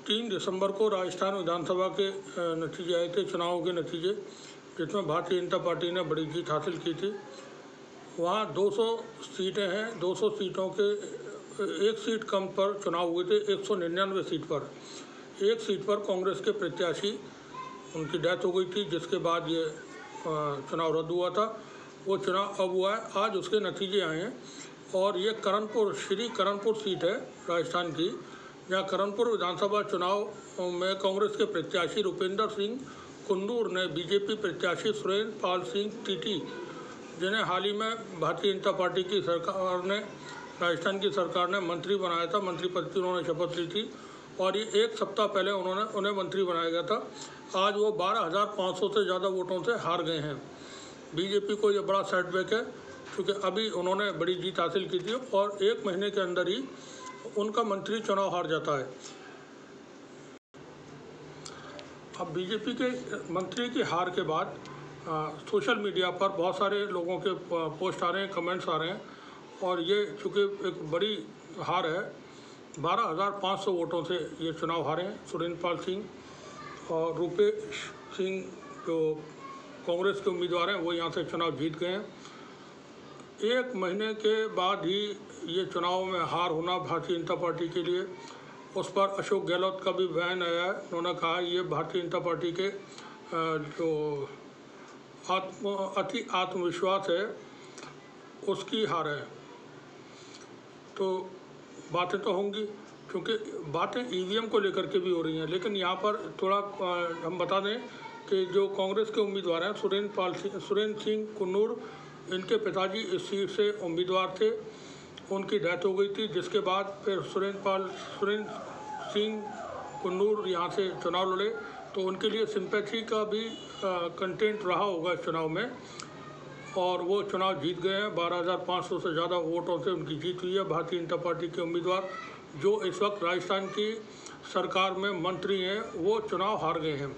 3 दिसंबर को राजस्थान विधानसभा के नतीजे आए थे, चुनाव के नतीजे, जिसमें भारतीय जनता पार्टी ने बड़ी जीत हासिल की थी। वहाँ 200 सीटें हैं, 200 सीटों के एक सीट कम पर चुनाव हुए थे। 199 सीट पर, एक सीट पर कांग्रेस के प्रत्याशी उनकी डेथ हो गई थी, जिसके बाद ये चुनाव रद्द हुआ था। वो चुनाव अब हुआ है, आज उसके नतीजे आए हैं। और ये करणपुर, श्री करणपुर सीट है राजस्थान की, जहाँ करणपुर विधानसभा चुनाव में कांग्रेस के प्रत्याशी रुपेंद्र सिंह कुंदूर ने बीजेपी प्रत्याशी सुरेंद्र पाल सिंह टीटी, जिन्हें हाल ही में भारतीय जनता पार्टी की सरकार ने, राजस्थान की सरकार ने मंत्री बनाया था, मंत्री पद की उन्होंने शपथ ली थी और ये एक सप्ताह पहले उन्हें मंत्री बनाया गया था। आज वो 12,500 से ज़्यादा वोटों से हार गए हैं। बीजेपी को ये बड़ा सेटबैक है, क्योंकि अभी उन्होंने बड़ी जीत हासिल की थी और 1 महीने के अंदर ही उनका मंत्री चुनाव हार जाता है। अब बीजेपी के मंत्री की हार के बाद सोशल मीडिया पर बहुत सारे लोगों के पोस्ट आ रहे हैं, कमेंट्स आ रहे हैं, और ये चूँकि एक बड़ी हार है, 12,500 वोटों से ये चुनाव हारे हैं सुरेंद्र पाल सिंह, और रूपेश सिंह जो कांग्रेस के उम्मीदवार हैं वो यहाँ से चुनाव जीत गए हैं। 1 महीने के बाद ही ये चुनाव में हार होना भारतीय जनता पार्टी के लिए, उस पर अशोक गहलोत का भी बयान आया है। उन्होंने कहा ये भारतीय जनता पार्टी के जो अति आत्मविश्वास है उसकी हार है। तो बातें तो होंगी, क्योंकि बातें ईवीएम को लेकर के भी हो रही हैं, लेकिन यहाँ पर थोड़ा हम बता दें कि जो कांग्रेस के उम्मीदवार हैं सुरेंद्र सिंह कुन्नूर, इनके पिताजी इस सीट से उम्मीदवार थे, उनकी डेथ हो गई थी, जिसके बाद फिर सुरेंद्र सिंह कुन्नूर यहाँ से चुनाव लड़े, तो उनके लिए सिंपैथी का भी कंटेंट रहा होगा इस चुनाव में, और वो चुनाव जीत गए हैं। 12,500 से ज़्यादा वोटों से उनकी जीत हुई है। भारतीय जनता पार्टी के उम्मीदवार जो इस वक्त राजस्थान की सरकार में मंत्री हैं, वो चुनाव हार गए हैं।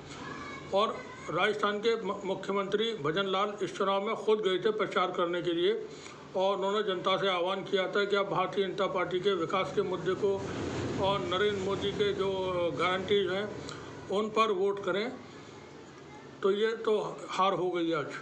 और राजस्थान के मुख्यमंत्री भजन लाल इस चुनाव में खुद गए थे प्रचार करने के लिए, और उन्होंने जनता से आह्वान किया था कि आप भारतीय जनता पार्टी के विकास के मुद्दे को और नरेंद्र मोदी के जो गारंटीज हैं उन पर वोट करें। तो ये तो हार हो गई आज।